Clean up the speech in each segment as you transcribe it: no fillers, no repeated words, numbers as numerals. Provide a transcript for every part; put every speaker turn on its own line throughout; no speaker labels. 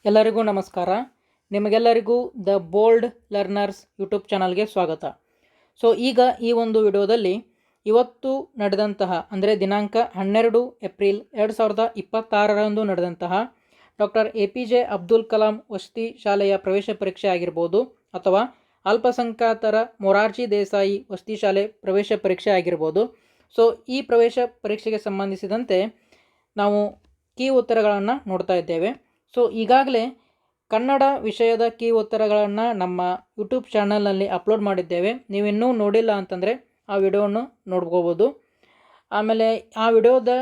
ಎಲ್ಲರಿಗೂ ನಮಸ್ಕಾರ. ನಿಮಗೆಲ್ಲರಿಗೂ ದ ಬೋಲ್ಡ್ ಲರ್ನರ್ಸ್ ಯೂಟ್ಯೂಬ್ ಚಾನಲ್ಗೆ ಸ್ವಾಗತ. ಈಗ ಈ ಒಂದು ವಿಡಿಯೋದಲ್ಲಿ ಇವತ್ತು ನಡೆದಂತಹ ಅಂದರೆ ದಿನಾಂಕ 12 ಏಪ್ರಿಲ್ 2026ರಂದು ನಡೆದಂತಹ ಡಾಕ್ಟರ್ APJ ಅಬ್ದುಲ್ ಕಲಾಂ ವಸತಿ ಶಾಲೆಯ ಪ್ರವೇಶ ಪರೀಕ್ಷೆ ಆಗಿರ್ಬೋದು ಅಥವಾ ಅಲ್ಪಸಂಖ್ಯಾತರ ಮೊರಾರ್ಜಿ ದೇಸಾಯಿ ವಸತಿ ಶಾಲೆ ಪ್ರವೇಶ ಪರೀಕ್ಷೆ ಆಗಿರ್ಬೋದು. ಈ ಪ್ರವೇಶ ಪರೀಕ್ಷೆಗೆ ಸಂಬಂಧಿಸಿದಂತೆ ನಾವು ಕೀ ಉತ್ತರಗಳನ್ನು ನೋಡ್ತಾ ಇದ್ದೇವೆ. ಈಗಾಗಲೇ ಕನ್ನಡ ವಿಷಯದ ಕೀ ಉತ್ತರಗಳನ್ನು ನಮ್ಮ ಯೂಟ್ಯೂಬ್ ಚಾನಲ್ನಲ್ಲಿ ಅಪ್ಲೋಡ್ ಮಾಡಿದ್ದೇವೆ. ನೀವಿನ್ನೂ ನೋಡಿಲ್ಲ ಅಂತಂದರೆ ಆ ವಿಡಿಯೋವನ್ನು ನೋಡ್ಕೋಬೋದು. ಆಮೇಲೆ ಆ ವಿಡಿಯೋದ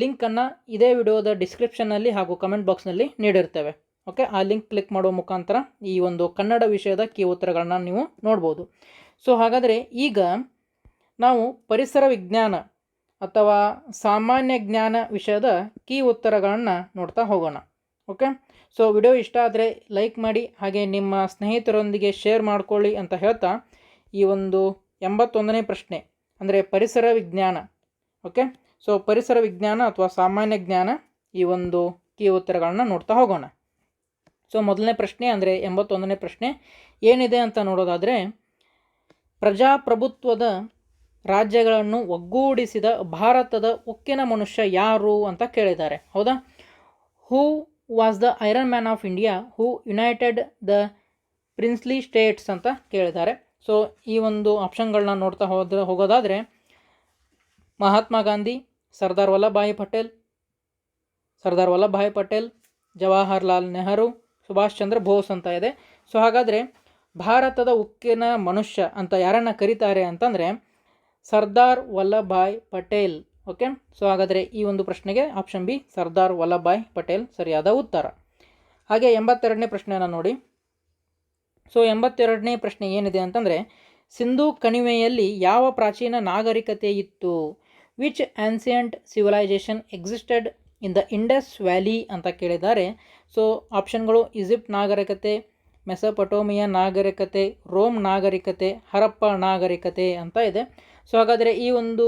ಲಿಂಕನ್ನು ಇದೇ ವಿಡಿಯೋದ ಡಿಸ್ಕ್ರಿಪ್ಷನ್ನಲ್ಲಿ ಹಾಗೂ ಕಮೆಂಟ್ ಬಾಕ್ಸ್ನಲ್ಲಿ ನೀಡಿರ್ತೇವೆ. ಓಕೆ, ಆ ಲಿಂಕ್ ಕ್ಲಿಕ್ ಮಾಡುವ ಮುಖಾಂತರ ಈ ಒಂದು ಕನ್ನಡ ವಿಷಯದ ಕೀ ಉತ್ತರಗಳನ್ನು ನೀವು ನೋಡ್ಬೋದು. ಹಾಗಾದರೆ ಈಗ ನಾವು ಪರಿಸರ ವಿಜ್ಞಾನ ಅಥವಾ ಸಾಮಾನ್ಯ ಜ್ಞಾನ ವಿಷಯದ ಕೀ ಉತ್ತರಗಳನ್ನು ನೋಡ್ತಾ ಹೋಗೋಣ. ಓಕೆ, ವಿಡಿಯೋ ಇಷ್ಟ ಆದರೆ ಲೈಕ್ ಮಾಡಿ, ಹಾಗೆ ನಿಮ್ಮ ಸ್ನೇಹಿತರೊಂದಿಗೆ ಶೇರ್ ಮಾಡ್ಕೊಳ್ಳಿ ಅಂತ ಹೇಳ್ತಾ ಈ ಒಂದು 81ನೇ ಪ್ರಶ್ನೆ ಅಂದರೆ ಪರಿಸರ ವಿಜ್ಞಾನ. ಓಕೆ, ಪರಿಸರ ವಿಜ್ಞಾನ ಅಥವಾ ಸಾಮಾನ್ಯ ಜ್ಞಾನ ಈ ಒಂದು ಕೀ ಉತ್ತರಗಳನ್ನು ನೋಡ್ತಾ ಹೋಗೋಣ. ಮೊದಲನೇ ಪ್ರಶ್ನೆ ಅಂದರೆ 81ನೇ ಪ್ರಶ್ನೆ ಏನಿದೆ ಅಂತ ನೋಡೋದಾದರೆ, ಪ್ರಜಾಪ್ರಭುತ್ವದ ರಾಜ್ಯಗಳನ್ನು ಒಗ್ಗೂಡಿಸಿದ ಭಾರತದ ಉಕ್ಕಿನ ಮನುಷ್ಯ ಯಾರು ಅಂತ ಕೇಳಿದ್ದಾರೆ. ಹೌದಾ? ಹೂ was the iron man of India who United the princely States ಅಂತ ಕೇಳಿದ್ದಾರೆ. ಈ ಒಂದು ಆಪ್ಷನ್ಗಳನ್ನ ನೋಡ್ತಾ ಹೋಗೋದಾದರೆ ಮಹಾತ್ಮ ಗಾಂಧಿ, ಸರ್ದಾರ್ ವಲ್ಲಭಭಾಯಿ ಪಟೇಲ್, ಜವಾಹರ್ಲಾಲ್ ನೆಹರು, ಸುಭಾಷ್ ಚಂದ್ರ ಬೋಸ್ ಅಂತ ಇದೆ. ಹಾಗಾದರೆ ಭಾರತದ ಉಕ್ಕಿನ ಮನುಷ್ಯ ಅಂತ ಯಾರನ್ನು ಕರೀತಾರೆ ಅಂತಂದರೆ ಸರ್ದಾರ್ ವಲ್ಲಭಭಾಯಿ ಪಟೇಲ್. ಓಕೆ, ಹಾಗಾದರೆ ಈ ಒಂದು ಪ್ರಶ್ನೆಗೆ ಆಪ್ಷನ್ ಬಿ ಸರ್ದಾರ್ ವಲ್ಲಭಭಾಯಿ ಪಟೇಲ್ ಸರಿಯಾದ ಉತ್ತರ. ಹಾಗೆ 82ನೇ ಪ್ರಶ್ನೆಯನ್ನು ನೋಡಿ. 82ನೇ ಪ್ರಶ್ನೆ ಏನಿದೆ ಅಂತಂದರೆ, ಸಿಂಧೂ ಕಣಿವೆಯಲ್ಲಿ ಯಾವ ಪ್ರಾಚೀನ ನಾಗರಿಕತೆ ಇತ್ತು? Which ancient civilisation existed in the Indus valley ಅಂತ ಕೇಳಿದ್ದಾರೆ. ಆಪ್ಷನ್ಗಳು ಈಜಿಪ್ಟ್ ನಾಗರಿಕತೆ, ಮೆಸೊಪೊಟೋಮಿಯಾ ನಾಗರಿಕತೆ, ರೋಮ್ ನಾಗರಿಕತೆ, ಹರಪ್ಪ ನಾಗರಿಕತೆ ಅಂತ ಇದೆ. ಹಾಗಾದರೆ ಈ ಒಂದು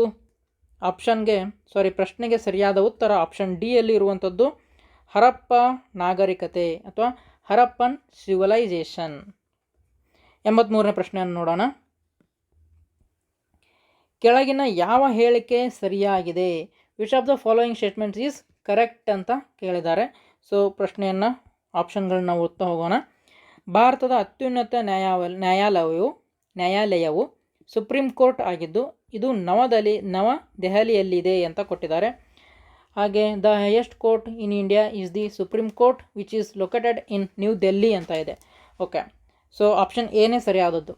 ಪ್ರಶ್ನೆಗೆ ಸರಿಯಾದ ಉತ್ತರ ಆಪ್ಷನ್ ಡಿ ಯಲ್ಲಿ ಇರುವಂಥದ್ದು ಹರಪ್ಪ ನಾಗರಿಕತೆ ಅಥವಾ ಹರಪ್ಪನ್ ಸಿವಿಲೈಸೇಷನ್. 83ನೇ ಪ್ರಶ್ನೆಯನ್ನು ನೋಡೋಣ. ಕೆಳಗಿನ ಯಾವ ಹೇಳಿಕೆ ಸರಿಯಾಗಿದೆ? Which of the following statements is correct ಅಂತ ಕೇಳಿದ್ದಾರೆ. ಪ್ರಶ್ನೆಯನ್ನು ಆಪ್ಷನ್ಗಳನ್ನ ಓದ್ತಾ ಹೋಗೋಣ. ಭಾರತದ ಅತ್ಯುನ್ನತ ನ್ಯಾಯಾಲಯವು ಸುಪ್ರೀಂ ಕೋರ್ಟ್ ಆಗಿದ್ದು ಇದು ನವದೆಹಲಿಯಲ್ಲಿದೆ ಅಂತ ಕೊಟ್ಟಿದ್ದಾರೆ. ಹಾಗೆ the highest court in India is the supreme court which is located in new Delhi ಅಂತ ಇದೆ. ಓಕೆ, ಆಪ್ಷನ್ ಎನೇ ಸರಿಯಾದದ್ದು.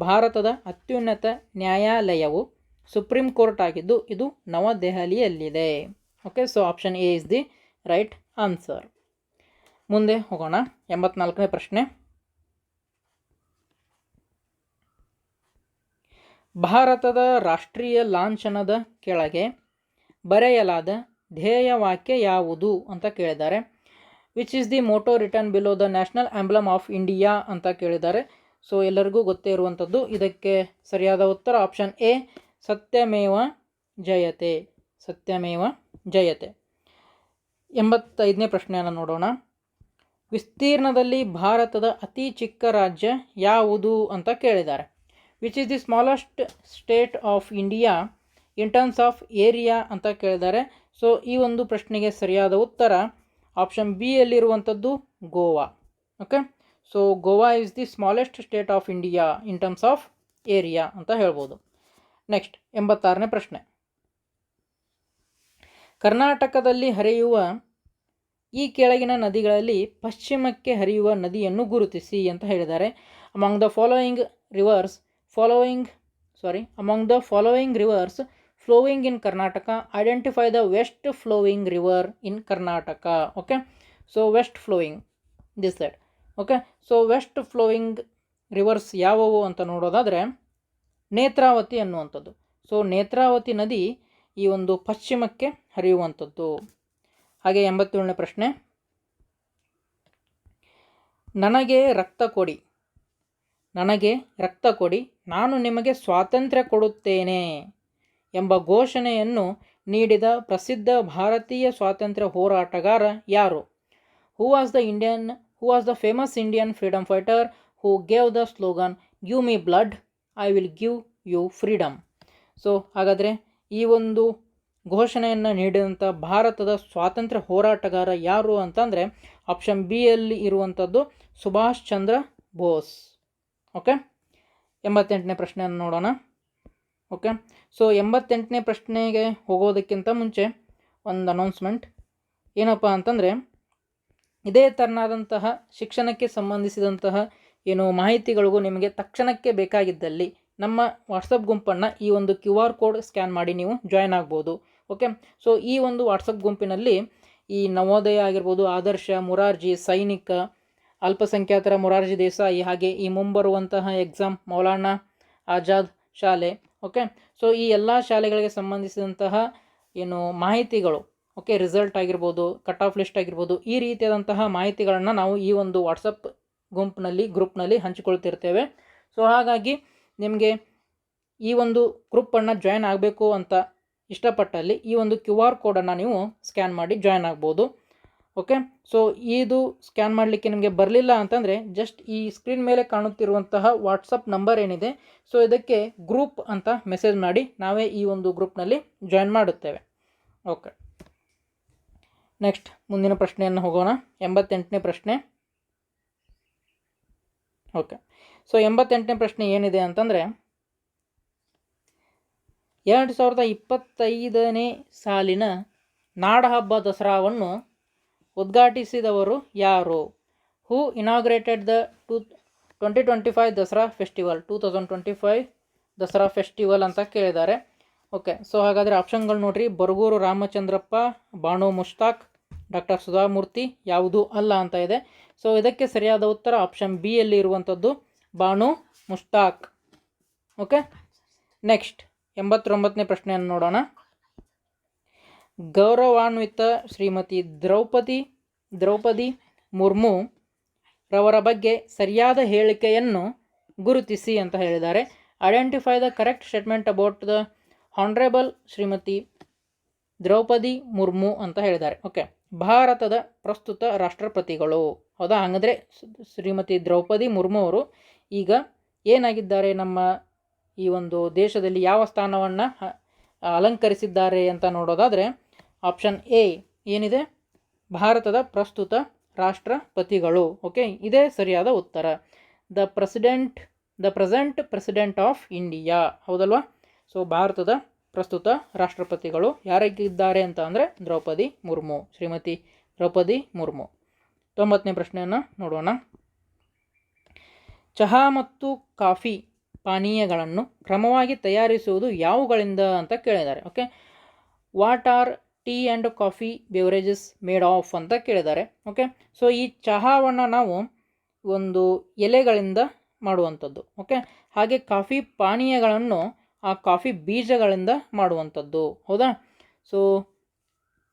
ಭಾರತದ ಅತ್ಯುನ್ನತ ನ್ಯಾಯಾಲಯವು ಸುಪ್ರೀಂ ಕೋರ್ಟ್ ಆಗಿದ್ದು ಇದು ನವದೆಹಲಿಯಲ್ಲಿದೆ. Okay, option A is the right answer. ಮುಂದೆ ಹೋಗೋಣ. 84ನೇ ಪ್ರಶ್ನೆ. ಭಾರತದ ರಾಷ್ಟ್ರೀಯ ಲಾಂಛನದ ಕೆಳಗೆ ಬರೆಯಲಾದ ಧ್ಯೇಯವಾಕ್ಯ ಯಾವುದು ಅಂತ ಕೇಳಿದ್ದಾರೆ. Which is the motto written below the national emblem of India ಅಂತ ಕೇಳಿದ್ದಾರೆ. ಎಲ್ಲರಿಗೂ ಗೊತ್ತೇ ಇರುವಂಥದ್ದು. ಇದಕ್ಕೆ ಸರಿಯಾದ ಉತ್ತರ ಆಪ್ಷನ್ ಎ ಸತ್ಯಮೇವ ಜಯತೆ. 85ನೇ ಪ್ರಶ್ನೆಯನ್ನು ನೋಡೋಣ. ವಿಸ್ತೀರ್ಣದಲ್ಲಿ ಭಾರತದ ಅತಿ ಚಿಕ್ಕ ರಾಜ್ಯ ಯಾವುದು ಅಂತ ಕೇಳಿದ್ದಾರೆ. Which is the smallest state of India in terms of area ಅಂತ ಕೇಳಿದ್ದಾರೆ. ಈ ಒಂದು ಪ್ರಶ್ನೆಗೆ ಸರಿಯಾದ ಉತ್ತರ ಆಪ್ಷನ್ ಬಿ ಯಲ್ಲಿರುವಂಥದ್ದು Goa. Okay, Goa is the smallest state of India in terms of area ಅಂತ ಹೇಳ್ಬೋದು. ನೆಕ್ಸ್ಟ್ 86ನೇ ಪ್ರಶ್ನೆ. ಕರ್ನಾಟಕದಲ್ಲಿ ಹರಿಯುವ ಈ ಕೆಳಗಿನ ನದಿಗಳಲ್ಲಿ ಪಶ್ಚಿಮಕ್ಕೆ ಹರಿಯುವ ನದಿಯನ್ನು ಗುರುತಿಸಿ ಅಂತ ಹೇಳಿದ್ದಾರೆ. Among the following rivers flowing in Karnataka, identify the west flowing river in Karnataka. Okay, west flowing this side. Okay, west flowing rivers ಯಾವುವು ಅಂತ ನೋಡೋದಾದರೆ ನೇತ್ರಾವತಿ ಅನ್ನುವಂಥದ್ದು. ನೇತ್ರಾವತಿ ನದಿ ಈ ಒಂದು ಪಶ್ಚಿಮಕ್ಕೆ ಹರಿಯುವಂಥದ್ದು. ಹಾಗೆ 87ನೇ ಪ್ರಶ್ನೆ. ನನಗೆ ರಕ್ತ ಕೊಡಿ ನಾನು ನಿಮಗೆ ಸ್ವಾತಂತ್ರ್ಯ ಕೊಡುತ್ತೇನೆ ಎಂಬ ಘೋಷಣೆಯನ್ನು ನೀಡಿದ ಪ್ರಸಿದ್ಧ ಭಾರತೀಯ ಸ್ವಾತಂತ್ರ್ಯ ಹೋರಾಟಗಾರ ಯಾರು? Who was the famous Indian freedom fighter who gave the slogan give me blood I will give you freedom. So ಹಾಗಾದರೆ ಈ ಒಂದು ಘೋಷಣೆಯನ್ನು ನೀಡಿದಂಥ ಭಾರತದ ಸ್ವಾತಂತ್ರ್ಯ ಹೋರಾಟಗಾರ ಯಾರು ಅಂತಂದರೆ ಆಪ್ಷನ್ ಬಿ ಯಲ್ಲಿ ಇರುವಂಥದ್ದು ಸುಭಾಷ್ ಚಂದ್ರ ಬೋಸ್. ಓಕೆ, 88ನೇ ಪ್ರಶ್ನೆಯನ್ನು ನೋಡೋಣ. ಓಕೆ, ಸೊ 88ನೇ ಪ್ರಶ್ನೆಗೆ ಹೋಗೋದಕ್ಕಿಂತ ಮುಂಚೆ ಒಂದು ಅನೌನ್ಸ್ಮೆಂಟ್ ಏನಪ್ಪ ಅಂತಂದರೆ, ಇದೇ ಥರನಾದಂತಹ ಶಿಕ್ಷಣಕ್ಕೆ ಸಂಬಂಧಿಸಿದಂತಹ ಏನು ಮಾಹಿತಿಗಳಿಗೂ ನಿಮಗೆ ತಕ್ಷಣಕ್ಕೆ ಬೇಕಾಗಿದ್ದಲ್ಲಿ ನಮ್ಮ ವಾಟ್ಸಪ್ ಗುಂಪನ್ನು ಈ ಒಂದು QR ಕೋಡ್ ಸ್ಕ್ಯಾನ್ ಮಾಡಿ ನೀವು ಜಾಯ್ನ್ ಆಗ್ಬೋದು. ಓಕೆ, ಸೊ ಈ ಒಂದು ವಾಟ್ಸಪ್ ಗುಂಪಿನಲ್ಲಿ ಈ ನವೋದಯ ಆಗಿರ್ಬೋದು, ಆದರ್ಶ, ಮುರಾರ್ಜಿ, ಸೈನಿಕ, ಅಲ್ಪಸಂಖ್ಯಾತರ ಮೊರಾರ್ಜಿ ದೇಸಾಯಿ, ಹಾಗೆ ಈ ಮುಂಬರುವಂತಹ ಎಕ್ಸಾಮ್ ಮೌಲಾನಾ ಆಜಾದ್ ಶಾಲೆ, ಓಕೆ, ಸೊ ಈ ಎಲ್ಲ ಶಾಲೆಗಳಿಗೆ ಸಂಬಂಧಿಸಿದಂತಹ ಏನು ಮಾಹಿತಿಗಳು, ಓಕೆ, ರಿಸಲ್ಟ್ ಆಗಿರ್ಬೋದು, ಕಟ್ ಆಫ್ ಲಿಸ್ಟ್ ಆಗಿರ್ಬೋದು, ಈ ರೀತಿಯಾದಂತಹ ಮಾಹಿತಿಗಳನ್ನು ನಾವು ಈ ಒಂದು ವಾಟ್ಸಪ್ ಗ್ರೂಪ್ನಲ್ಲಿ ಹಂಚಿಕೊಳ್ತಿರ್ತೇವೆ. ಸೊ ಹಾಗಾಗಿ ನಿಮಗೆ ಈ ಒಂದು ಗ್ರೂಪನ್ನು ಜಾಯ್ನ್ ಆಗಬೇಕು ಅಂತ ಇಷ್ಟಪಟ್ಟಲ್ಲಿ ಈ ಒಂದು QR ಕೋಡನ್ನು ನೀವು ಸ್ಕ್ಯಾನ್ ಮಾಡಿ ಜಾಯ್ನ್ ಆಗ್ಬೋದು. ಓಕೆ, ಸೊ ಇದು ಸ್ಕ್ಯಾನ್ ಮಾಡಲಿಕ್ಕೆ ನಿಮಗೆ ಬರಲಿಲ್ಲ ಅಂತಂದರೆ ಜಸ್ಟ್ ಈ ಸ್ಕ್ರೀನ್ ಮೇಲೆ ಕಾಣುತ್ತಿರುವಂತಹ ವಾಟ್ಸಪ್ ನಂಬರ್ ಏನಿದೆ, ಸೊ ಇದಕ್ಕೆ ಗ್ರೂಪ್ ಅಂತ ಮೆಸೇಜ್ ಮಾಡಿ ನಾವೇ ಈ ಒಂದು ಗ್ರೂಪ್ನಲ್ಲಿ ಜಾಯ್ನ್ ಮಾಡುತ್ತೇವೆ. ಓಕೆ, ನೆಕ್ಸ್ಟ್ ಮುಂದಿನ ಪ್ರಶ್ನೆಯನ್ನು ಹೋಗೋಣ. 88ನೇ ಪ್ರಶ್ನೆ. ಓಕೆ, ಸೊ 88ನೇ ಪ್ರಶ್ನೆ ಏನಿದೆ ಅಂತಂದರೆ, 2025ನೇ ಸಾಲಿನ ನಾಡಹಬ್ಬ ದಸರಾವನ್ನು ಉದ್ಘಾಟಿಸಿದವರು ಯಾರು? Who inaugurated the 2025 Dasara festival, 2025 Dasara festival ಅಂತ ಕೇಳಿದ್ದಾರೆ. ಓಕೆ, ಸೊ ಹಾಗಾದರೆ ಆಪ್ಷನ್ಗಳು ನೋಡ್ರಿ. ಬರಗೂರು ರಾಮಚಂದ್ರಪ್ಪ, ಬಾಣು ಮುಷ್ತಾಕ್, ಡಾಕ್ಟರ್ ಸುಧಾಮೂರ್ತಿ, ಯಾವುದು ಅಲ್ಲ ಅಂತ ಇದೆ. ಸೊ ಇದಕ್ಕೆ ಸರಿಯಾದ ಉತ್ತರ ಆಪ್ಷನ್ ಬಿ ಯಲ್ಲಿ ಇರುವಂಥದ್ದು ಬಾಣು ಮುಷ್ತಾಕ್. ಓಕೆ, ನೆಕ್ಸ್ಟ್ 89ನೇ ಪ್ರಶ್ನೆಯನ್ನು ನೋಡೋಣ. ಗೌರವಾನ್ವಿತ ಶ್ರೀಮತಿ ದ್ರೌಪದಿ ಮುರ್ಮು ರವರ ಬಗ್ಗೆ ಸರಿಯಾದ ಹೇಳಿಕೆಯನ್ನು ಗುರುತಿಸಿ ಅಂತ ಹೇಳಿದ್ದಾರೆ. Identify the correct statement about the honourable Shrimati Draupadi Murmu ಅಂತ ಹೇಳಿದ್ದಾರೆ. ಓಕೆ, ಭಾರತದ ಪ್ರಸ್ತುತ ರಾಷ್ಟ್ರಪತಿಗಳು. ಹೌದಾ? ಹಾಗಾದರೆ ಶ್ರೀಮತಿ ದ್ರೌಪದಿ ಮುರ್ಮು ಅವರು ಈಗ ಏನಾಗಿದ್ದಾರೆ, ನಮ್ಮ ಈ ಒಂದು ದೇಶದಲ್ಲಿ ಯಾವ ಸ್ಥಾನವನ್ನು ಅಲಂಕರಿಸಿದ್ದಾರೆ ಅಂತ ನೋಡೋದಾದರೆ ಆಪ್ಷನ್ ಎ ಏನಿದೆ, ಭಾರತದ ಪ್ರಸ್ತುತ ರಾಷ್ಟ್ರಪತಿಗಳು. ಓಕೆ, ಇದೇ ಸರಿಯಾದ ಉತ್ತರ. The present president of India, ಹೌದಲ್ವಾ? ಸೊ ಭಾರತದ ಪ್ರಸ್ತುತ ರಾಷ್ಟ್ರಪತಿಗಳು ಯಾರಾಗಿದ್ದಾರೆ ಅಂತ ಅಂದರೆ ಶ್ರೀಮತಿ ದ್ರೌಪದಿ ಮುರ್ಮು. 90ನೇ ಪ್ರಶ್ನೆಯನ್ನು ನೋಡೋಣ. ಚಹಾ ಮತ್ತು ಕಾಫಿ ಪಾನೀಯಗಳನ್ನು ಕ್ರಮವಾಗಿ ತಯಾರಿಸುವುದು ಯಾವುಗಳಿಂದ ಅಂತ ಕೇಳಿದ್ದಾರೆ. Okay, what are tea and coffee beverages made of ಅಂತ ಕೇಳಿದ್ದಾರೆ. ಓಕೆ, ಸೊ ಈ ಚಹಾವನ್ನು ನಾವು ಒಂದು ಎಲೆಗಳಿಂದ ಮಾಡುವಂಥದ್ದು. ಓಕೆ, ಹಾಗೆ ಕಾಫಿ ಪಾನೀಯಗಳನ್ನು ಆ ಕಾಫಿ ಬೀಜಗಳಿಂದ ಮಾಡುವಂಥದ್ದು. ಹೌದಾ? ಸೊ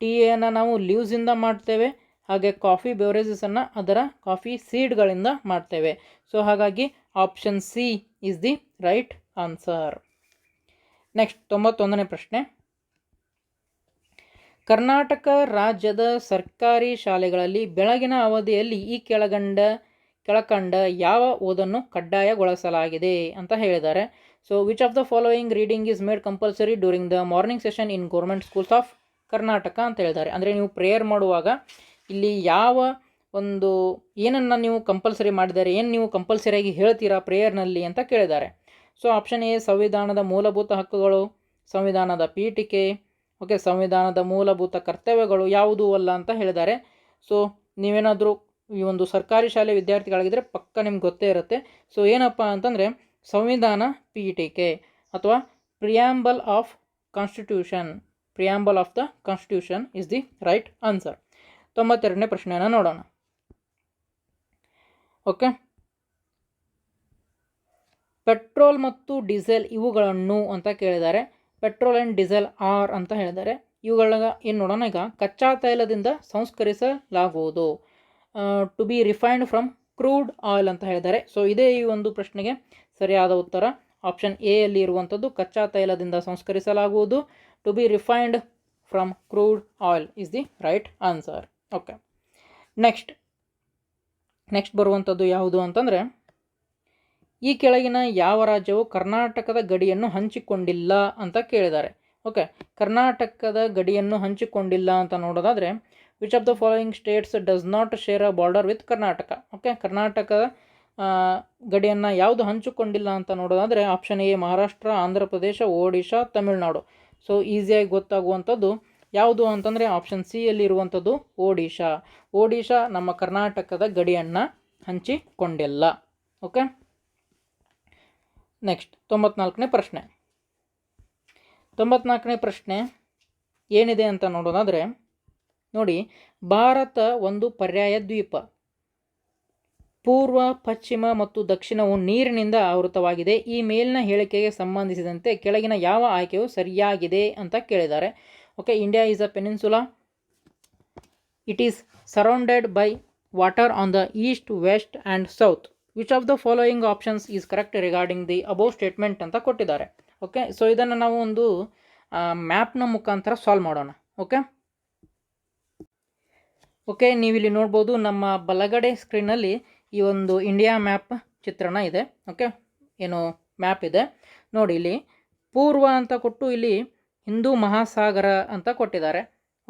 ಟೀಯನ್ನು ನಾವು ಲೀವ್ಸಿಂದ ಮಾಡ್ತೇವೆ, ಹಾಗೆ ಕಾಫಿ ಬೆವರೇಜಸನ್ನು ಅದರ ಕಾಫಿ ಸೀಡ್ಗಳಿಂದ ಮಾಡ್ತೇವೆ. ಸೊ ಹಾಗಾಗಿ option C is the right answer. Next 91ನೇ ಪ್ರಶ್ನೆ. ಕರ್ನಾಟಕ ರಾಜ್ಯದ ಸರ್ಕಾರಿ ಶಾಲೆಗಳಲ್ಲಿ ಬೆಳಗಿನ ಅವಧಿಯಲ್ಲಿ ಈ ಕೆಳಕಂಡ ಯಾವ ಓದನ್ನು ಕಡ್ಡಾಯಗೊಳಿಸಲಾಗಿದೆ ಅಂತ ಹೇಳಿದ್ದಾರೆ. So which of the following reading is made compulsory during the morning session in government schools of Karnataka ಅಂತ ಹೇಳಿದ್ದಾರೆ. ಅಂದರೆ ನೀವು ಪ್ರೇಯರ್ ಮಾಡುವಾಗ ಇಲ್ಲಿ ಯಾವ ಒಂದು ಏನನ್ನು ನೀವು ಕಂಪಲ್ಸರಿ ಮಾಡಿದ್ದಾರೆ, ಏನು ನೀವು ಕಂಪಲ್ಸರಿಯಾಗಿ ಹೇಳ್ತೀರಾ ಪ್ರೇಯರ್ನಲ್ಲಿ ಅಂತ ಕೇಳಿದ್ದಾರೆ. ಸೊ ಆಪ್ಷನ್ ಎ ಸಂವಿಧಾನದ ಮೂಲಭೂತ ಹಕ್ಕುಗಳು, ಸಂವಿಧಾನದ ಪೀಠಿಕೆ, ಓಕೆ, ಸಂವಿಧಾನದ ಮೂಲಭೂತ ಕರ್ತವ್ಯಗಳು, ಯಾವುದೂ ಅಲ್ಲ ಅಂತ ಹೇಳಿದ್ದಾರೆ. ಸೊ ನೀವೇನಾದರೂ ಈ ಒಂದು ಸರ್ಕಾರಿ ಶಾಲೆ ವಿದ್ಯಾರ್ಥಿಗಳಾಗಿದ್ದರೆ ಪಕ್ಕ ನಿಮ್ಗೆ ಗೊತ್ತೇ ಇರುತ್ತೆ. ಸೊ ಏನಪ್ಪ ಅಂತಂದರೆ ಸಂವಿಧಾನ ಪೀಠಿಕೆ ಅಥವಾ preamble of the constitution is the right answer. 92ನೇ ಪ್ರಶ್ನೆಯನ್ನು ನೋಡೋಣ. ಓಕೆ, ಪೆಟ್ರೋಲ್ ಮತ್ತು ಡೀಸೆಲ್ ಇವುಗಳನ್ನು ಅಂತ ಕೇಳಿದ್ದಾರೆ. ಪೆಟ್ರೋಲ್ ಆ್ಯಂಡ್ ಡೀಸೆಲ್ ಆರ್ ಅಂತ ಹೇಳಿದ್ದಾರೆ. ಇವುಗಳ ಏನು ನೋಡೋಣ ಈಗ. ಕಚ್ಚಾ ತೈಲದಿಂದ ಸಂಸ್ಕರಿಸಲಾಗುವುದು, to be refined from crude oil ಅಂತ ಹೇಳಿದ್ದಾರೆ. ಸೊ ಇದೇ ಈ ಒಂದು ಪ್ರಶ್ನೆಗೆ ಸರಿಯಾದ ಉತ್ತರ. ಆಪ್ಷನ್ ಎ ಯಲ್ಲಿ ಇರುವಂಥದ್ದು ಕಚ್ಚಾ ತೈಲದಿಂದ ಸಂಸ್ಕರಿಸಲಾಗುವುದು, to be refined from crude oil is the right answer. Okay, next ಬರುವಂಥದ್ದು ಯಾವುದು ಅಂತಂದರೆ, ಈ ಕೆಳಗಿನ ಯಾವ ರಾಜ್ಯವು ಕರ್ನಾಟಕದ ಗಡಿಯನ್ನು ಹಂಚಿಕೊಂಡಿಲ್ಲ ಅಂತ ಕೇಳಿದ್ದಾರೆ. ಓಕೆ, ಕರ್ನಾಟಕದ ಗಡಿಯನ್ನು ಹಂಚಿಕೊಂಡಿಲ್ಲ ಅಂತ ನೋಡೋದಾದರೆ, which of the following States does not share a border with Karnataka. Okay, ಕರ್ನಾಟಕದ ಗಡಿಯನ್ನು ಯಾವುದು ಹಂಚಿಕೊಂಡಿಲ್ಲ ಅಂತ ನೋಡೋದಾದರೆ, option A Maharashtra, Andhra Pradesh, Odisha, Tamil Nadu. So ಈಸಿಯಾಗಿ ಗೊತ್ತಾಗುವಂಥದ್ದು ಯಾವುದು ಅಂತಂದರೆ ಆಪ್ಷನ್ ಸಿ ಯಲ್ಲಿರುವಂಥದ್ದು ಒಡಿಶಾ ನಮ್ಮ ಕರ್ನಾಟಕದ ಗಡಿಯನ್ನು ಹಂಚಿಕೊಂಡಿಲ್ಲ. ಓಕೆ, ನೆಕ್ಸ್ಟ್ 94ನೇ ಪ್ರಶ್ನೆ. 94ನೇ ಪ್ರಶ್ನೆ ಏನಿದೆ ಅಂತ ನೋಡೋದಾದರೆ ನೋಡಿ, ಭಾರತ ಒಂದು ಪರ್ಯಾಯ ದ್ವೀಪ. ಪೂರ್ವ, ಪಶ್ಚಿಮ ಮತ್ತು ದಕ್ಷಿಣವು ನೀರಿನಿಂದ ಆವೃತವಾಗಿದೆ. ಈ ಮೇಲಿನ ಹೇಳಿಕೆಗೆ ಸಂಬಂಧಿಸಿದಂತೆ ಕೆಳಗಿನ ಯಾವ ಆಯ್ಕೆಯು ಸರಿಯಾಗಿದೆ ಅಂತ ಕೇಳಿದ್ದಾರೆ. Okay, India is a peninsula. It is surrounded by water on the east, west and south. Which of the following options is correct regarding the above statement ಅಂತ ಕೊಟ್ಟಿದ್ದಾರೆ. ಓಕೆ, ಸೊ ಇದನ್ನು ನಾವು ಒಂದು ಮ್ಯಾಪ್ನ ಮುಖಾಂತರ ಸಾಲ್ವ್ ಮಾಡೋಣ. ಓಕೆ, ನೀವಿಲ್ಲಿ ನೋಡ್ಬೋದು ನಮ್ಮ ಬಲಗಡೆ ಸ್ಕ್ರೀನಲ್ಲಿ ಈ ಒಂದು ಇಂಡಿಯಾ ಮ್ಯಾಪ್ ಚಿತ್ರಣ ಇದೆ. ಓಕೆ, ಏನು ಮ್ಯಾಪ್ ಇದೆ ನೋಡಿ. ಇಲ್ಲಿ ಪೂರ್ವ ಅಂತ ಕೊಟ್ಟು ಇಲ್ಲಿ ಹಿಂದೂ ಮಹಾಸಾಗರ ಅಂತ ಕೊಟ್ಟಿದ್ದಾರೆ.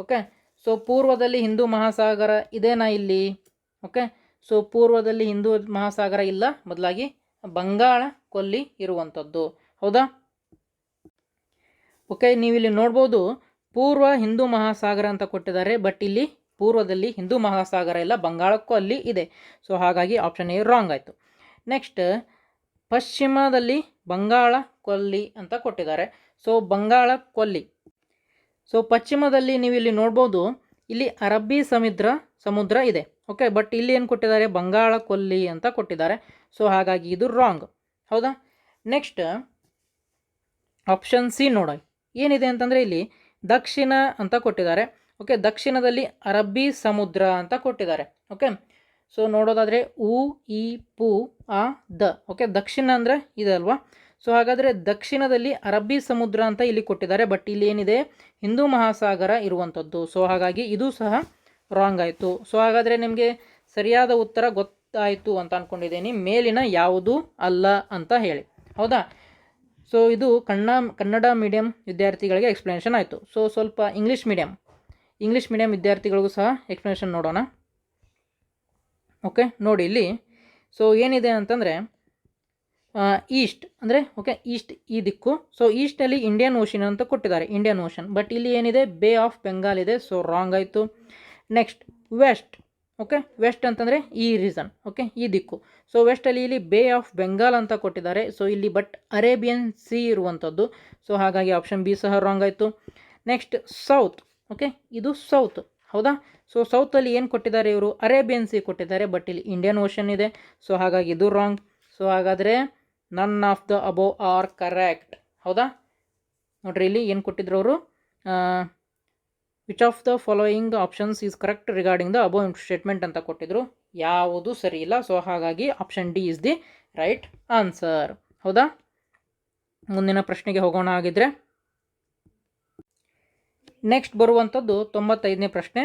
ಓಕೆ, ಸೊ ಪೂರ್ವದಲ್ಲಿ ಹಿಂದೂ ಮಹಾಸಾಗರ ಇದೆನಾ ಇಲ್ಲಿ? ಓಕೆ, ಸೊ ಪೂರ್ವದಲ್ಲಿ ಹಿಂದೂ ಮಹಾಸಾಗರ ಇಲ್ಲ, ಬದಲಾಗಿ ಬಂಗಾಳ ಕೊಲ್ಲಿ ಇರುವಂಥದ್ದು. ಹೌದಾ? ಓಕೆ, ನೀವಿಲ್ಲಿ ನೋಡ್ಬೋದು ಪೂರ್ವ ಹಿಂದೂ ಮಹಾಸಾಗರ ಅಂತ ಕೊಟ್ಟಿದ್ದಾರೆ, ಬಟ್ ಇಲ್ಲಿ ಪೂರ್ವದಲ್ಲಿ ಹಿಂದೂ ಮಹಾಸಾಗರ ಇಲ್ಲ, ಬಂಗಾಳ ಕೊಲ್ಲಿ ಇದೆ. ಸೊ ಹಾಗಾಗಿ ಆಪ್ಷನ್ ಎ ರಾಂಗ್ ಆಯಿತು. ನೆಕ್ಸ್ಟ್ ಪಶ್ಚಿಮದಲ್ಲಿ ಬಂಗಾಳ ಕೊಲ್ಲಿ ಅಂತ ಕೊಟ್ಟಿದ್ದಾರೆ. ಸೊ ಬಂಗಾಳ ಕೊಲ್ಲಿ. ಸೊ ಪಶ್ಚಿಮದಲ್ಲಿ ನೀವು ಇಲ್ಲಿ ನೋಡ್ಬೋದು ಇಲ್ಲಿ ಅರಬ್ಬಿ ಸಮುದ್ರ ಇದೆ. ಓಕೆ, ಬಟ್ ಇಲ್ಲಿ ಏನು ಕೊಟ್ಟಿದ್ದಾರೆ? ಬಂಗಾಳ ಕೊಲ್ಲಿ ಅಂತ ಕೊಟ್ಟಿದ್ದಾರೆ. ಸೊ ಹಾಗಾಗಿ ಇದು ರಾಂಗ್. ಹೌದಾ? ನೆಕ್ಸ್ಟ್ ಆಪ್ಷನ್ ಸಿ ನೋಡ ಏನಿದೆ ಅಂತಂದರೆ ಇಲ್ಲಿ ದಕ್ಷಿಣ ಅಂತ ಕೊಟ್ಟಿದ್ದಾರೆ. ಓಕೆ, ದಕ್ಷಿಣದಲ್ಲಿ ಅರಬ್ಬಿ ಸಮುದ್ರ ಅಂತ ಕೊಟ್ಟಿದ್ದಾರೆ. ಓಕೆ, ಸೊ ನೋಡೋದಾದರೆ ಉ ಇ ಪು ಆ ದ. ಓಕೆ, ದಕ್ಷಿಣ ಅಂದರೆ ಇದೆ ಅಲ್ವಾ? ಸೊ ಹಾಗಾದರೆ ದಕ್ಷಿಣದಲ್ಲಿ ಅರಬ್ಬಿ ಸಮುದ್ರ ಅಂತ ಇಲ್ಲಿ ಕೊಟ್ಟಿದ್ದಾರೆ, ಬಟ್ ಇಲ್ಲಿ ಏನಿದೆ? ಹಿಂದೂ ಮಹಾಸಾಗರ ಇರುವಂಥದ್ದು. ಸೊ ಹಾಗಾಗಿ ಇದು ಸಹ ರಾಂಗ್ ಆಯಿತು. ಸೊ ಹಾಗಾದರೆ ನಿಮಗೆ ಸರಿಯಾದ ಉತ್ತರ ಗೊತ್ತಾಯಿತು ಅಂತ ಅಂದ್ಕೊಂಡಿದ್ದೀನಿ, ಮೇಲಿನ ಯಾವುದು ಅಲ್ಲ ಅಂತ ಹೇಳಿ. ಹೌದಾ? ಸೊ ಇದು ಕನ್ನಡ ಮೀಡಿಯಂ ವಿದ್ಯಾರ್ಥಿಗಳಿಗೆ ಎಕ್ಸ್ಪ್ಲನೇಷನ್ ಆಯಿತು. ಸೊ ಸ್ವಲ್ಪ ಇಂಗ್ಲೀಷ್ ಮೀಡಿಯಂ ವಿದ್ಯಾರ್ಥಿಗಳಿಗೂ ಸಹ ಎಕ್ಸ್ಪ್ಲನೇಷನ್ ನೋಡೋಣ. ಓಕೆ, ನೋಡಿ ಇಲ್ಲಿ ಸೊ ಏನಿದೆ ಅಂತಂದರೆ ಈಸ್ಟ್ ಅಂದರೆ ಓಕೆ, ಈಸ್ಟ್ ಈ ದಿಕ್ಕು. ಸೊ ಈಸ್ಟಲ್ಲಿ ಇಂಡಿಯನ್ ಓಷನ್ ಅಂತ ಕೊಟ್ಟಿದ್ದಾರೆ, ಇಂಡಿಯನ್ ಓಷನ್. ಬಟ್ ಇಲ್ಲಿ ಏನಿದೆ? ಬೇ ಆಫ್ ಬೆಂಗಾಲ್ ಇದೆ. ಸೊ ರಾಂಗ್ ಆಯಿತು. Next west. ಓಕೆ, ವೆಸ್ಟ್ ಅಂತಂದರೆ ಈ ರೀಸನ್. ಓಕೆ, ಈ ದಿಕ್ಕು. ಸೊ ವೆಸ್ಟಲ್ಲಿ ಇಲ್ಲಿ ಬೇ ಆಫ್ ಬೆಂಗಾಲ್ ಅಂತ ಕೊಟ್ಟಿದ್ದಾರೆ. ಸೊ ಇಲ್ಲಿ ಬಟ್ ಅರೇಬಿಯನ್ ಸಿ ಇರುವಂಥದ್ದು. ಸೊ ಹಾಗಾಗಿ ಆಪ್ಷನ್ ಬಿ ಸಹ ರಾಂಗ್ ಆಯಿತು. Next south. ಓಕೆ, ಇದು ಸೌತ್. ಹೌದಾ? ಸೊ ಸೌತಲ್ಲಿ ಏನು ಕೊಟ್ಟಿದ್ದಾರೆ ಇವರು? ಅರೇಬಿಯನ್ ಸಿ ಕೊಟ್ಟಿದ್ದಾರೆ, ಬಟ್ ಇಲ್ಲಿ ಇಂಡಿಯನ್ ಓಷನ್ ಇದೆ. ಸೊ ಹಾಗಾಗಿ ಇದು ರಾಂಗ್. ಸೊ ಹಾಗಾದರೆ none of the above are correct. ಹೌದಾ? ನೋಡ್ರಿ ಇಲ್ಲಿ ಏನು ಕೊಟ್ಟಿದ್ರು ಅವರು? Which of the following options is correct regarding the above statement ಅಂತ ಕೊಟ್ಟಿದ್ರು. ಯಾವುದು ಸರಿ ಇಲ್ಲ. ಸೊ ಹಾಗಾಗಿ option D is the right answer. ಹೌದಾ? ಮುಂದಿನ ಪ್ರಶ್ನೆಗೆ ಹೋಗೋಣ. ಆಗಿದ್ರೆ ನೆಕ್ಸ್ಟ್ ಬರುವಂಥದ್ದು 95ನೇ ಪ್ರಶ್ನೆ.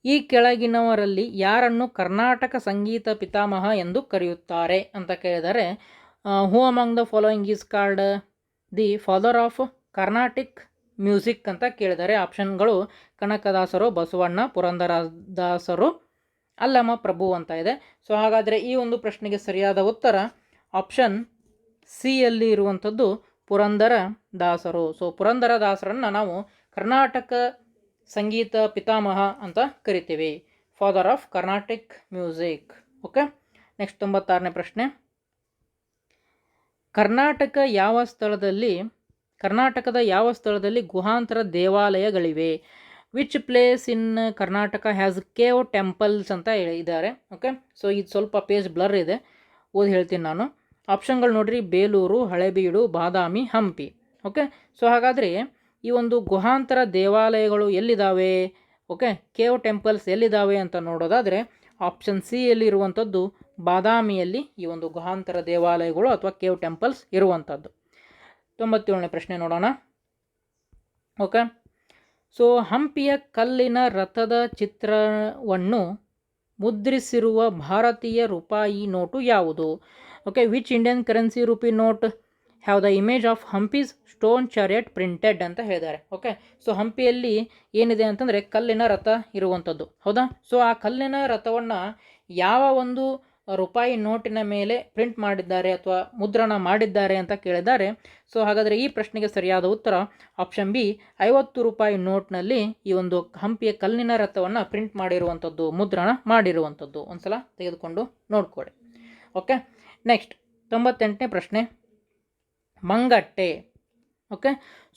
ಈ ಕೆಳಗಿನವರಲ್ಲಿ ಯಾರನ್ನು ಕರ್ನಾಟಕ ಸಂಗೀತ ಪಿತಾಮಹ ಎಂದು ಕರೆಯುತ್ತಾರೆ ಅಂತ ಕೇಳಿದರೆ, ಹೂ among the following is called the father of Carnatic music ಅಂತ ಕೇಳಿದ್ದಾರೆ. ಆಪ್ಷನ್ಗಳು ಕನಕದಾಸರು, ಬಸವಣ್ಣ, ಪುರಂದರದಾಸರು, ಅಲ್ಲಮ ಪ್ರಭು ಅಂತ ಇದೆ. ಸೊ ಹಾಗಾದರೆ ಈ ಒಂದು ಪ್ರಶ್ನೆಗೆ ಸರಿಯಾದ ಉತ್ತರ ಆಪ್ಷನ್ ಸಿ ಯಲ್ಲಿ ಇರುವಂಥದ್ದು ಪುರಂದರದಾಸರು. ಸೊ ಪುರಂದರದಾಸರನ್ನು ನಾವು ಕರ್ನಾಟಕ ಸಂಗೀತ ಪಿತಾಮಹ ಅಂತ ಕರಿತೀವಿ, father of Carnatic music. Okay, next 96ನೇ ಪ್ರಶ್ನೆ. ಕರ್ನಾಟಕದ ಯಾವ ಸ್ಥಳದಲ್ಲಿ ಗುಹಾಂತರ ದೇವಾಲಯಗಳಿವೆ? Which place in Karnataka has cave temples ಅಂತ ಹೇಳಿದ್ದಾರೆ. ಓಕೆ, ಸೊ ಇದು ಸ್ವಲ್ಪ ಪೇಜ್ ಬ್ಲರ್ ಇದೆ, ಓದಿ ಹೇಳ್ತೀನಿ ನಾನು. ಆಪ್ಷನ್ಗಳು ನೋಡ್ರಿ: ಬೇಲೂರು, ಹಳೆಬೀಡು, ಬಾದಾಮಿ, ಹಂಪಿ. ಓಕೆ, ಸೊ ಹಾಗಾದರೆ ಈ ಒಂದು ಗುಹಾಂತರ ದೇವಾಲಯಗಳು ಎಲ್ಲಿದ್ದಾವೆ? ಓಕೆ, ಕೇವ್ ಟೆಂಪಲ್ಸ್ ಎಲ್ಲಿದ್ದಾವೆ ಅಂತ ನೋಡೋದಾದರೆ ಆಪ್ಷನ್ ಸಿ ಯಲ್ಲಿ ಇರುವಂಥದ್ದು ಬಾದಾಮಿಯಲ್ಲಿ ಈ ಒಂದು ಗುಹಾಂತರ ದೇವಾಲಯಗಳು ಅಥವಾ ಕೇವ್ ಟೆಂಪಲ್ಸ್ ಇರುವಂಥದ್ದು. 97ನೇ ಪ್ರಶ್ನೆ ನೋಡೋಣ. ಓಕೆ, ಸೊ ಹಂಪಿಯ ಕಲ್ಲಿನ ರಥದ ಚಿತ್ರವನ್ನು ಮುದ್ರಿಸಿರುವ ಭಾರತೀಯ ರೂಪಾಯಿ ನೋಟು ಯಾವುದು? Okay, which Indian currency rupee note have the image of Hampi's stone chariot printed ಅಂತ ಹೇಳಿದ್ದಾರೆ. ಓಕೆ, ಸೊ ಹಂಪಿಯಲ್ಲಿ ಏನಿದೆ ಅಂತಂದರೆ ಕಲ್ಲಿನ ರಥ ಇರುವಂಥದ್ದು, ಹೌದಾ? ಸೊ ಆ ಕಲ್ಲಿನ ರಥವನ್ನು ಯಾವ ಒಂದು ರೂಪಾಯಿ ನೋಟಿನ ಮೇಲೆ ಪ್ರಿಂಟ್ ಮಾಡಿದ್ದಾರೆ ಅಥವಾ ಮುದ್ರಣ ಮಾಡಿದ್ದಾರೆ ಅಂತ ಕೇಳಿದ್ದಾರೆ. ಸೊ ಹಾಗಾದರೆ ಈ ಪ್ರಶ್ನೆಗೆ ಸರಿಯಾದ ಉತ್ತರ ಆಪ್ಷನ್ ಬಿ, 50 ರೂಪಾಯಿ ನೋಟ್ನಲ್ಲಿ ಈ ಒಂದು ಹಂಪಿಯ ಕಲ್ಲಿನ ರಥವನ್ನು ಪ್ರಿಂಟ್ ಮಾಡಿರುವಂಥದ್ದು, ಮುದ್ರಣ ಮಾಡಿರುವಂಥದ್ದು. ಒಂದ್ಸಲ ತೆಗೆದುಕೊಂಡು ನೋಡ್ಕೊಳ್ಳಿ. ಓಕೆ, ನೆಕ್ಸ್ಟ್ 98ನೇ ಪ್ರಶ್ನೆ, ಮಂಗಟ್ಟೆ. ಓಕೆ,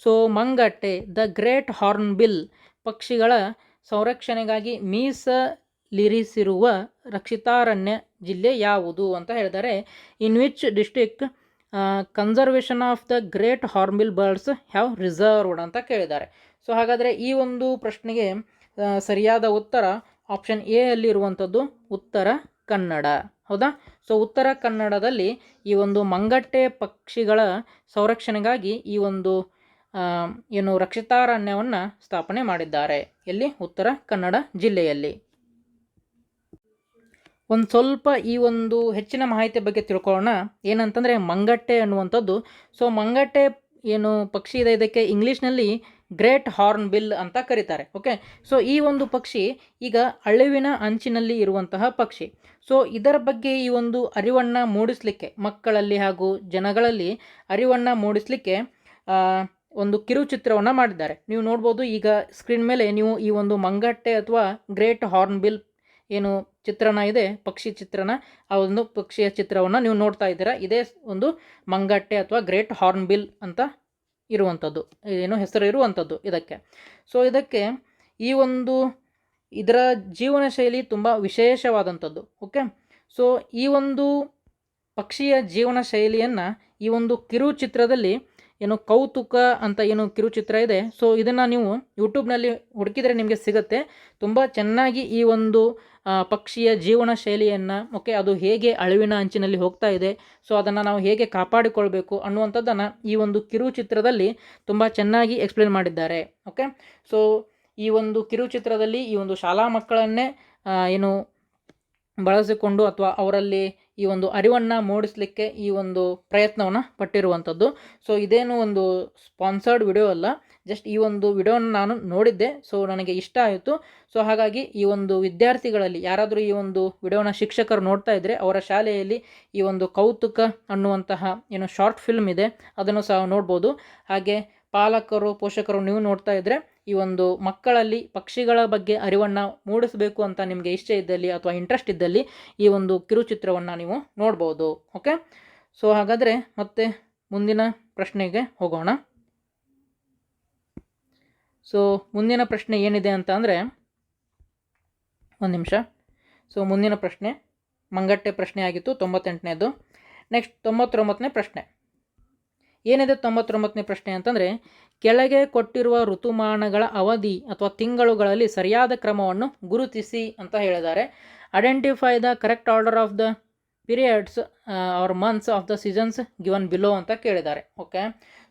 ಸೊ ಮಂಗಟ್ಟೆ ದ ಗ್ರೇಟ್ ಹಾರ್ನ್ಬಿಲ್ ಪಕ್ಷಿಗಳ ಸಂರಕ್ಷಣೆಗಾಗಿ ಮೀಸಲಿರಿಸಿರುವ ರಕ್ಷಿತಾರಣ್ಯ ಜಿಲ್ಲೆ ಯಾವುದು ಅಂತ ಹೇಳಿದರೆ in which district conservation of the great hornbill birds have reserved ಅಂತ ಕೇಳಿದ್ದಾರೆ. ಸೊ ಹಾಗಾದರೆ ಈ ಒಂದು ಪ್ರಶ್ನೆಗೆ ಸರಿಯಾದ ಉತ್ತರ ಆಪ್ಷನ್ ಎ ಅಲ್ಲಿರುವಂಥದ್ದು ಉತ್ತರ ಕನ್ನಡ, ಹೌದಾ? ಸೊ ಉತ್ತರ ಕನ್ನಡದಲ್ಲಿ ಈ ಒಂದು ಮಂಗಟ್ಟೆ ಪಕ್ಷಿಗಳ ಸಂರಕ್ಷಣೆಗಾಗಿ ಈ ಒಂದು ಏನು ರಕ್ಷಿತಾರಣ್ಯವನ್ನು ಸ್ಥಾಪನೆ ಮಾಡಿದ್ದಾರೆ. ಎಲ್ಲಿ? ಉತ್ತರ ಕನ್ನಡ ಜಿಲ್ಲೆಯಲ್ಲಿ. ಒಂದು ಸ್ವಲ್ಪ ಈ ಒಂದು ಹೆಚ್ಚಿನ ಮಾಹಿತಿ ಬಗ್ಗೆ ತಿಳ್ಕೊಳ್ಳೋಣ. ಏನಂತಂದರೆ ಮಂಗಟ್ಟೆ ಅನ್ನುವಂಥದ್ದು, ಸೊ ಮಂಗಟ್ಟೆ ಏನು ಪಕ್ಷಿ ಇದೆ ಇದಕ್ಕೆ ಇಂಗ್ಲೀಷ್ನಲ್ಲಿ ಗ್ರೇಟ್ ಹಾರ್ನ್ ಬಿಲ್ ಅಂತ ಕರೀತಾರೆ. ಓಕೆ, ಸೊ ಈ ಒಂದು ಪಕ್ಷಿ ಈಗ ಅಳಿವಿನ ಅಂಚಿನಲ್ಲಿ ಇರುವಂತಹ ಪಕ್ಷಿ. ಸೊ ಇದರ ಬಗ್ಗೆ ಈ ಒಂದು ಅರಿವನ್ನು ಮೂಡಿಸಲಿಕ್ಕೆ ಮಕ್ಕಳಲ್ಲಿ ಹಾಗೂ ಜನಗಳಲ್ಲಿ ಅರಿವನ್ನು ಮೂಡಿಸಲಿಕ್ಕೆ ಒಂದು ಕಿರುಚಿತ್ರವನ್ನು ಮಾಡಿದ್ದಾರೆ. ನೀವು ನೋಡ್ಬೋದು ಈಗ ಸ್ಕ್ರೀನ್ ಮೇಲೆ ನೀವು ಈ ಒಂದು ಮಂಗಟ್ಟೆ ಅಥವಾ ಗ್ರೇಟ್ ಹಾರ್ನ್ ಬಿಲ್ ಏನು ಚಿತ್ರಣ ಇದೆ, ಪಕ್ಷಿ ಚಿತ್ರಣ, ಆ ಒಂದು ಪಕ್ಷಿಯ ಚಿತ್ರವನ್ನು ನೀವು ನೋಡ್ತಾ ಇದ್ದೀರಾ. ಇದೇ ಒಂದು ಮಂಗಟ್ಟೆ ಅಥವಾ ಗ್ರೇಟ್ ಹಾರ್ನ್ ಬಿಲ್ ಅಂತ ಇರುವಂಥದ್ದು, ಏನು ಹೆಸರು ಇರುವಂಥದ್ದು ಇದಕ್ಕೆ. ಸೊ ಇದಕ್ಕೆ ಈ ಒಂದು ಇದರ ಜೀವನ ಶೈಲಿ ತುಂಬ ವಿಶೇಷವಾದಂಥದ್ದು. ಓಕೆ, ಸೊ ಈ ಒಂದು ಪಕ್ಷಿಯ ಜೀವನ ಶೈಲಿಯನ್ನು ಈ ಒಂದು ಕಿರುಚಿತ್ರದಲ್ಲಿ ಏನು ಕೌತುಕ ಅಂತ ಏನು ಕಿರುಚಿತ್ರ ಇದೆ, ಸೊ ಇದನ್ನು ನೀವು ಯೂಟ್ಯೂಬ್ನಲ್ಲಿ ಹುಡುಕಿದರೆ ನಿಮಗೆ ಸಿಗುತ್ತೆ. ತುಂಬ ಚೆನ್ನಾಗಿ ಈ ಒಂದು ಪಕ್ಷಿಯ ಜೀವನ ಶೈಲಿಯನ್ನು, ಓಕೆ, ಅದು ಹೇಗೆ ಅಳಿವಿನ ಅಂಚಿನಲ್ಲಿ ಹೋಗ್ತಾ ಇದೆ, ಸೊ ಅದನ್ನು ನಾವು ಹೇಗೆ ಕಾಪಾಡಿಕೊಳ್ಬೇಕು ಅನ್ನುವಂಥದ್ದನ್ನು ಈ ಒಂದು ಕಿರುಚಿತ್ರದಲ್ಲಿ ತುಂಬ ಚೆನ್ನಾಗಿ ಎಕ್ಸ್ಪ್ಲೇನ್ ಮಾಡಿದ್ದಾರೆ. ಓಕೆ, ಸೊ ಈ ಒಂದು ಕಿರುಚಿತ್ರದಲ್ಲಿ ಈ ಒಂದು ಶಾಲಾ ಮಕ್ಕಳನ್ನೇ ಏನು ಬಳಸಿಕೊಂಡು ಅಥವಾ ಅವರಲ್ಲಿ ಈ ಒಂದು ಅರಿವನ್ನು ಮೂಡಿಸಲಿಕ್ಕೆ ಈ ಒಂದು ಪ್ರಯತ್ನವನ್ನು ಪಟ್ಟಿರುವಂಥದ್ದು. ಸೊ ಇದೇನು ಒಂದು ಸ್ಪಾನ್ಸರ್ಡ್ ವಿಡಿಯೋ ಅಲ್ಲ, ಜಸ್ಟ್ ಈ ಒಂದು ವಿಡಿಯೋನ ನಾನು ನೋಡಿದ್ದೆ, ಸೊ ನನಗೆ ಇಷ್ಟ ಆಯಿತು. ಸೊ ಹಾಗಾಗಿ ಈ ಒಂದು ವಿದ್ಯಾರ್ಥಿಗಳಲ್ಲಿ ಯಾರಾದರೂ ಈ ಒಂದು ವಿಡಿಯೋನ ಶಿಕ್ಷಕರು ನೋಡ್ತಾ ಇದ್ದರೆ ಅವರ ಶಾಲೆಯಲ್ಲಿ ಈ ಒಂದು ಕೌತುಕ ಅನ್ನುವಂತಹ ಏನು ಶಾರ್ಟ್ ಫಿಲ್ಮ್ ಇದೆ ಅದನ್ನು ಸಹ ನೋಡ್ಬೋದು. ಹಾಗೆ ಪಾಲಕರು, ಪೋಷಕರು ನೀವು ನೋಡ್ತಾ ಇದ್ದರೆ ಈ ಒಂದು ಮಕ್ಕಳಲ್ಲಿ ಪಕ್ಷಿಗಳ ಬಗ್ಗೆ ಅರಿವನ್ನು ಮೂಡಿಸಬೇಕು ಅಂತ ನಿಮಗೆ ಇಷ್ಟ ಇದ್ದಲ್ಲಿ ಅಥವಾ ಇಂಟ್ರೆಸ್ಟ್ ಇದ್ದಲ್ಲಿ ಈ ಒಂದು ಕಿರುಚಿತ್ರವನ್ನು ನೀವು ನೋಡ್ಬೋದು. ಓಕೆ, ಸೊ ಹಾಗಾದರೆ ಮತ್ತೆ ಮುಂದಿನ ಪ್ರಶ್ನೆಗೆ ಹೋಗೋಣ. ಸೊ ಮುಂದಿನ ಪ್ರಶ್ನೆ ಏನಿದೆ ಅಂತ ಅಂದರೆ, ಒಂದು ನಿಮಿಷ. ಸೊ ಮುಂದಿನ ಪ್ರಶ್ನೆ ಮಂಗಟ್ಟೆ ಪ್ರಶ್ನೆ ಆಗಿತ್ತು, 98ನೇದು. ನೆಕ್ಸ್ಟ್ 99ನೇ ಪ್ರಶ್ನೆ ಏನಿದೆ? 99ನೇ ಪ್ರಶ್ನೆ ಅಂತಂದರೆ, ಕೆಳಗೆ ಕೊಟ್ಟಿರುವ ಋತುಮಾನಗಳ ಅವಧಿ ಅಥವಾ ತಿಂಗಳುಗಳಲ್ಲಿ ಸರಿಯಾದ ಕ್ರಮವನ್ನು ಗುರುತಿಸಿ ಅಂತ ಹೇಳಿದ್ದಾರೆ. Identify the correct order of the periods or months of the seasons given below ಅಂತ ಕೇಳಿದ್ದಾರೆ. ಓಕೆ,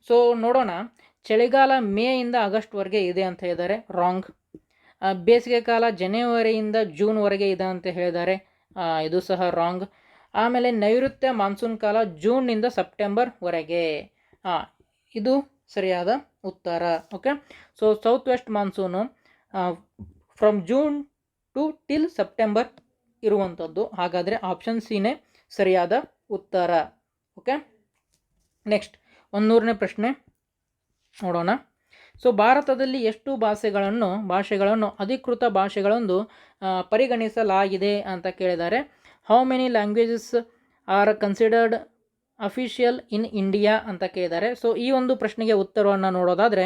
ಸೊ ನೋಡೋಣ. ಚಳಿಗಾಲ ಮೇಯಿಂದ ಆಗಸ್ಟ್ವರೆಗೆ ಇದೆ ಅಂತ ಹೇಳಿದ್ದಾರೆ, ರಾಂಗ್. ಬೇಸಿಗೆ ಕಾಲ ಜನವರಿಯಿಂದ ಜೂನ್ವರೆಗೆ ಇದೆ ಅಂತ ಹೇಳಿದ್ದಾರೆ, ಇದು ಸಹ ರಾಂಗ್. ಆಮೇಲೆ ನೈಋತ್ಯ ಮಾನ್ಸೂನ್ ಕಾಲ ಜೂನ್ನಿಂದ ಸೆಪ್ಟೆಂಬರ್ವರೆಗೆ, ಇದು ಸರಿಯಾದ ಉತ್ತರ. Okay, so south west monsoon from June to till September ಇರುವಂಥದ್ದು. ಹಾಗಾದರೆ ಆಪ್ಷನ್ ಸಿನೇ ಸರಿಯಾದ ಉತ್ತರ. ಓಕೆ, ನೆಕ್ಸ್ಟ್ 100ನೇ ಪ್ರಶ್ನೆ ನೋಡೋಣ. ಸೊ ಭಾರತದಲ್ಲಿ ಎಷ್ಟು ಭಾಷೆಗಳನ್ನು ಅಧಿಕೃತ ಭಾಷೆಗಳೆಂದು ಪರಿಗಣಿಸಲಾಗಿದೆ ಅಂತ ಕೇಳಿದ್ದಾರೆ. How many languages are considered official in India ಅಂತ ಕೇಳಿದ್ದಾರೆ. ಸೊ ಈ ಒಂದು ಪ್ರಶ್ನೆಗೆ ಉತ್ತರವನ್ನು ನೋಡೋದಾದರೆ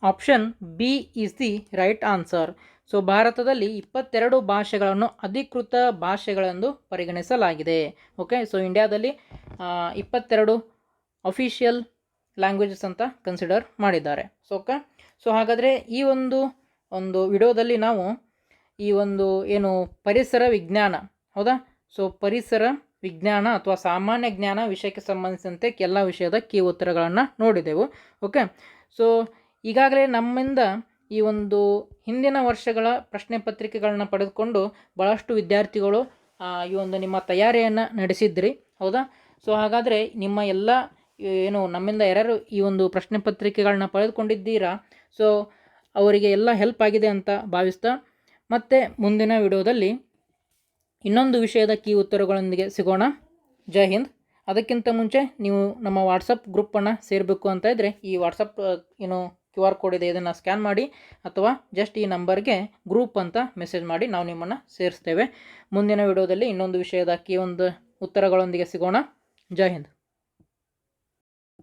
option B is the right answer. So ಭಾರತದಲ್ಲಿ 22 ಭಾಷೆಗಳನ್ನು ಅಧಿಕೃತ ಭಾಷೆಗಳೆಂದು ಪರಿಗಣಿಸಲಾಗಿದೆ. ಓಕೆ, ಸೊ ಇಂಡಿಯಾದಲ್ಲಿ 22 ಅಫಿಷಿಯಲ್ ಲ್ಯಾಂಗ್ವೇಜಸ್ ಅಂತ ಕನ್ಸಿಡರ್ ಮಾಡಿದ್ದಾರೆ. ಸೊ ಓಕೆ, ಸೊ ಹಾಗಾದರೆ ಈ ಒಂದು ವಿಡಿಯೋದಲ್ಲಿ ನಾವು ಈ ಒಂದು ಏನು ಪರಿಸರ ವಿಜ್ಞಾನ, ಹೌದಾ? ಸೊ ಪರಿಸರ ವಿಜ್ಞಾನ ಅಥವಾ ಸಾಮಾನ್ಯ ಜ್ಞಾನ ವಿಷಯಕ್ಕೆ ಸಂಬಂಧಿಸಿದಂತೆ ಎಲ್ಲ ವಿಷಯದ ಕೀ ಉತ್ತರಗಳನ್ನು ನೋಡಿದೆವು. ಓಕೆ, ಸೊ ಈಗಾಗಲೇ ನಮ್ಮಿಂದ ಈ ಒಂದು ಹಿಂದಿನ ವರ್ಷಗಳ ಪ್ರಶ್ನೆ ಪತ್ರಿಕೆಗಳನ್ನ ಪಡೆದುಕೊಂಡು ಭಾಳಷ್ಟು ವಿದ್ಯಾರ್ಥಿಗಳು ಈ ಒಂದು ನಿಮ್ಮ ತಯಾರಿಯನ್ನು ನಡೆಸಿದ್ರಿ, ಹೌದಾ? ಸೊ ಹಾಗಾದರೆ ನಿಮ್ಮ ಎಲ್ಲ ಏನು ನಮ್ಮಿಂದ ಯಾರ್ಯಾರು ಈ ಒಂದು ಪ್ರಶ್ನೆ ಪತ್ರಿಕೆಗಳನ್ನ ಪಡೆದುಕೊಂಡಿದ್ದೀರಾ, ಸೊ ಅವರಿಗೆ ಎಲ್ಲ ಹೆಲ್ಪ್ ಆಗಿದೆ ಅಂತ ಭಾವಿಸ್ತಾ ಮತ್ತೆ ಮುಂದಿನ ವಿಡಿಯೋದಲ್ಲಿ ಇನ್ನೊಂದು ವಿಷಯದ ಕೀ ಉತ್ತರಗಳೊಂದಿಗೆ ಸಿಗೋಣ. ಜೈ ಹಿಂದ್. ಅದಕ್ಕಿಂತ ಮುಂಚೆ ನೀವು ನಮ್ಮ ವಾಟ್ಸಪ್ ಗ್ರೂಪನ್ನು ಸೇರಬೇಕು ಅಂತ ಇದ್ದರೆ ಈ ವಾಟ್ಸಪ್ ಏನು QR ಕೋಡ್ ಇದೆ, ಇದನ್ನು ಸ್ಕ್ಯಾನ್ ಮಾಡಿ ಅಥವಾ ಜಸ್ಟ್ ಈ ನಂಬರ್ಗೆ ಗ್ರೂಪ್ ಅಂತ ಮೆಸೇಜ್ ಮಾಡಿ, ನಾವು ನಿಮ್ಮನ್ನು ಸೇರಿಸ್ತೇವೆ. ಮುಂದಿನ ವಿಡಿಯೋದಲ್ಲಿ ಇನ್ನೊಂದು ವಿಷಯದ ಕೀ ಒಂದು ಉತ್ತರಗಳೊಂದಿಗೆ ಸಿಗೋಣ. ಜೈ ಹಿಂದ್.